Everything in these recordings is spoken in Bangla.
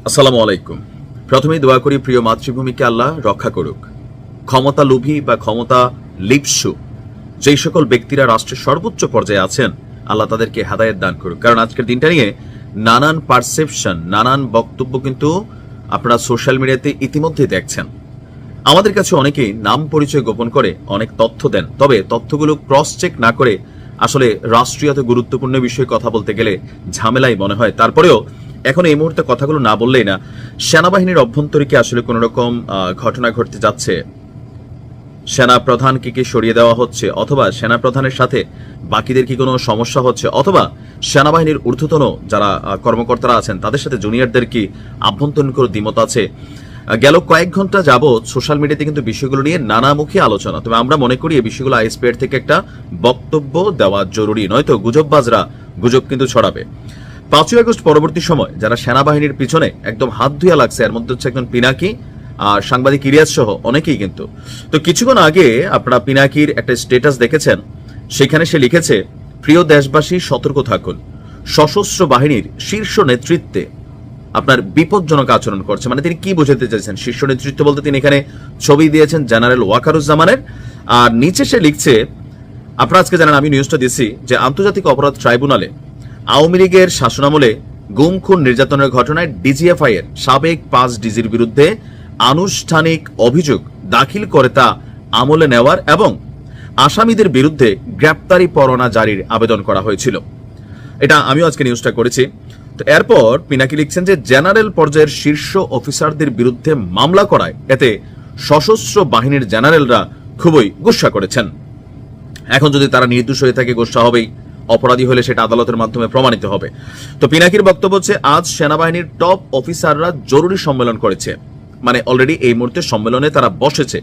আসসালামু আলাইকুম। প্রথমেই দোয়া করি প্রিয় মাতৃভূমিকে আল্লাহ রক্ষা করুক। ক্ষমতা লোভী বা ক্ষমতা লিপ্সু যেই সকল ব্যক্তিরা রাষ্ট্রের সর্বোচ্চ পর্যায়ে আছেন, আল্লাহ তাদেরকে হেদায়েত দান করুক। কারণ আজকের দিনটা নিয়ে নানান পারসেপশন, নানান বক্তব্য কিন্তু আপনারা সোশ্যাল মিডিয়াতে ইতিমধ্যেই দেখছেন। আমাদের কাছে অনেকেই নাম পরিচয় গোপন করে অনেক তথ্য দেন, তবে তথ্যগুলো ক্রস চেক না করে আসলে রাষ্ট্রীয়ত গুরুত্বপূর্ণ বিষয়ে কথা বলতে গেলে ঝামেলাই মনে হয়। তারপরেও এখন এই মুহূর্তে কথাগুলো না বললেই না। সেনাবাহিনীর অভ্যন্তরীকে আসলে কোন রকম ঘটনা ঘটতে যাচ্ছে, সেনা প্রধানকে কি সরিয়ে দেওয়া হচ্ছে, অথবা সেনা প্রধানের সাথে বাকিদের কি কোনো সমস্যা হচ্ছে, অথবা সেনাবাহিনীর ঊর্ধ্বতন যারা কর্মকর্তারা আছেন তাদের সাথে জুনিয়রদের কি আভ্যন্তরীণ কোনো দ্বিমত আছে। গেল কয়েক ঘন্টা যাবৎ সোশ্যাল মিডিয়াতে কিন্তু বিষয়গুলো নিয়ে নানামুখী আলোচনা। তবে আমরা মনে করি এই বিষয়গুলো আইএসপিআর থেকে একটা বক্তব্য দেওয়া জরুরি, নয়তো গুজববাজরা গুজব কিন্তু ছড়াবে। 5ই আগস্ট পরবর্তী সময় যারা সেনাবাহিনীর পিছনে একদম হাত ধুয়া লাগছে, এর মধ্যে হচ্ছে একজন পিনাকি আর সাংবাদিক ইলিয়াস সহ অনেকেই কিন্তু। তো কিছুক্ষণ আগে আপনারা পিনাকির একটা স্ট্যাটাস দেখেছেন, সেখানে সে লিখেছে, প্রিয় দেশবাসী সতর্ক থাকুন, সশস্ত্র বাহিনীর শীর্ষ নেতৃত্বে আপনার বিপজ্জনক আচরণ করছে। মানে তিনি কি বোঝাতে চাইছেন? শীর্ষ নেতৃত্ব বলতে তিনি এখানে ছবি দিয়েছেন জেনারেল ওয়াকারুজ্জামানের, আর নিচে সে লিখছে, আপনারা আজকে জানেন আমি নিউজটা দিচ্ছি যে আন্তর্জাতিক অপরাধ ট্রাইব্যুনালে আওয়ামী লীগের শাসনামলে গুম খুন নির্যাতনের ঘটনায় ডিজিএফআই এর সাবেক 5 ডিজির বিরুদ্ধে আনুষ্ঠানিক অভিযোগ দাখিল করে তা আমলে নেওয়ার এবং আসামিদের বিরুদ্ধে গ্রেপ্তারি পরোয়ানা জারির আবেদন করা হয়েছিল। এটা আমিও আজকে নিউজটা করেছি। তো এরপর পিনাকি লিখছেন যে জেনারেল পর্যায়ের শীর্ষ অফিসারদের বিরুদ্ধে মামলা করায় এতে সশস্ত্র বাহিনীর জেনারেলরা খুবই গুসা করেছেন। এখন যদি তারা নির্দোষ হয়ে থাকে, গুসা হবেই, অপরাধী হলে সেটা আদালতের মাধ্যমে প্রমাণিত হবে। তো পিনাকির বক্তব্য হচ্ছে, আজ সেনাবাহিনীর টপ অফিসাররা জরুরি সম্মেলন করেছে, মানে অলরেডি এই মুহূর্তে সম্মেলনে তারা বসেছে।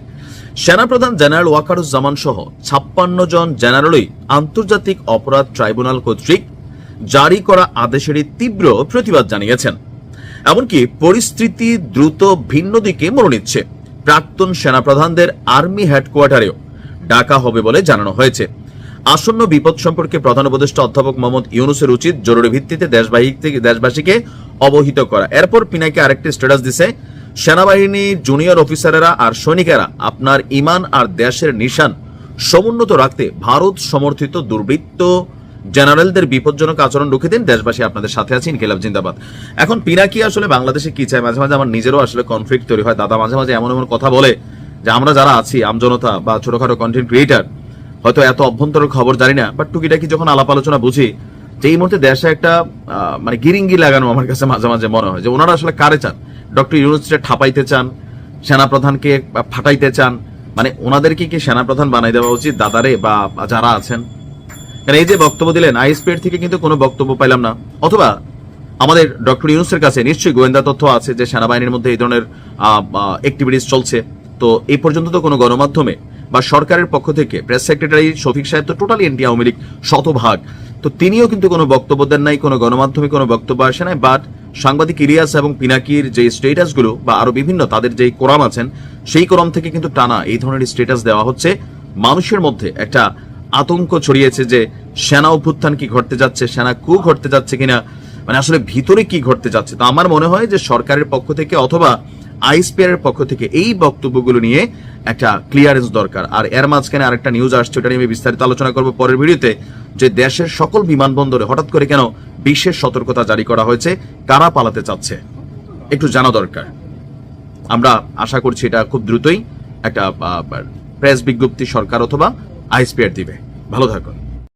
সেনাপ্রধান জেনারেল ওয়াকারুজ্জামান সহ 56 জন জেনারেলই আন্তর্জাতিক অপরাধ ট্রাইব্যুনাল কর্তৃক জারি করা আদেশেরই তীব্র প্রতিবাদ জানিয়েছেন। এমনকি পরিস্থিতি দ্রুত ভিন্ন দিকে মোড় নিচ্ছে। প্রাক্তন সেনাপ্রধানদের আর্মি হেডকোয়ার্টারেও ডাকা হবে বলে জানানো হয়েছে। আসন্ন বিপদ সম্পর্কে প্রধান উপদেষ্টা অধ্যাপক মোহাম্মদ ইউনূসের উচিত জরুরি ভিত্তিতে দেশবাসীকে অবহিত করা। এরপর পিনাকি আরেকটি স্ট্যাটাস দিছে, সেনাবাহিনীর জুনিয়র অফিসারেরা আর সৈনিকেরা আপনার ইমান আর দেশের নিশান সমুন্নত রাখতে ভারত সমর্থিত দুর্বৃত্ত জেনারেলদের বিপজ্জনক আচরণ রুখে দিন। দেশবাসী আপনাদের সাথে আছে, ইনকিলাব জিন্দাবাদ। এখন পিনাকি আসলে বাংলাদেশে কি চায়? মাঝে মাঝে আমার নিজেরও আসলে কনফ্লিক্ট তৈরি হয়। দাদা মাঝে মাঝে এমন এমন কথা বলে যে আমরা যারা আছি আমজনতা বা ছোটখাটো কন্টেন্ট ক্রিয়েটার হয়তো এত অভ্যন্তরের খবর জানি না, বাট টুকিটাকি যখন আলাপ আলোচনা বুঝি যে এই মুহূর্তে দেশে একটা মানে গিরিঙ্গি লাগানো আমার কাছে মাঝে মাঝে মনে হয় যে ওনারা আসলে কারে চান? ডক্টর ইউনূসকে ঠাপাইতে চান, সেনাপ্রধানকে ফাটাইতে চান, মানে ওনাদেরকে কি সেনাপ্রধান বানাই দেওয়া উচিত দাদারে বা যারা আছেন? কারণ এই যে বক্তব্য দিলেন, আইএসপিআর থেকে কিন্তু কোনো বক্তব্য পাইলাম না, অথবা আমাদের ডক্টর ইউনূসের কাছে নিশ্চয়ই গোয়েন্দা তথ্য আছে যে সেনাবাহিনীর মধ্যে এই ধরনের অ্যাক্টিভিটিস চলছে। তো এই পর্যন্ত তো কোনো গণমাধ্যমে বা সরকারের পক্ষ থেকে প্রেস সেক্রেটারি শফিক সাহেব তো টোটালি এন্টি আওয়ামী লীগ শতভাগ, তো তিনিও কিন্তু কোনো বক্তব্য দেন নাই, কোনো গণমাধ্যমে কোনো বক্তব্য আসে নাই। বাট সাংবাদিক ইলিয়াস এবং পিনাকির যে স্টেটাসগুলো বা আরো বিভিন্ন তাদের যে কোরাম আছেন, সেই কোরাম থেকে কিন্তু টানা এই ধরনের স্টেটাস দেওয়া হচ্ছে। মানুষের মধ্যে একটা আতঙ্ক ছড়িয়েছে যে সেনা অভ্যুত্থান কি ঘটতে যাচ্ছে, সেনা কু ঘটতে যাচ্ছে কিনা, মানে আসলে ভিতরে কি ঘটতে যাচ্ছে। তো আমার মনে হয় যে সরকারের পক্ষ থেকে অথবা আইএসপিআর এর পক্ষ থেকে এই বক্তব্যগুলো নিয়ে একটা ক্লিয়ারেন্স দরকার। আর এর মাঝখানে আরেকটা নিউজ আসছে, ওটা নিয়ে আমি বিস্তারিত আলোচনা করবো পরের ভিডিওতে, যে দেশের সকল বিমানবন্দরে হঠাৎ করে কেন বিশেষ সতর্কতা জারি করা হয়েছে, কারা পালাতে চাচ্ছে, একটু জানা দরকার। আমরা আশা করছি এটা খুব দ্রুতই একটা প্রেস বিজ্ঞপ্তি সরকার অথবা আইএসপিআর দিবে। ভালো থাকুন।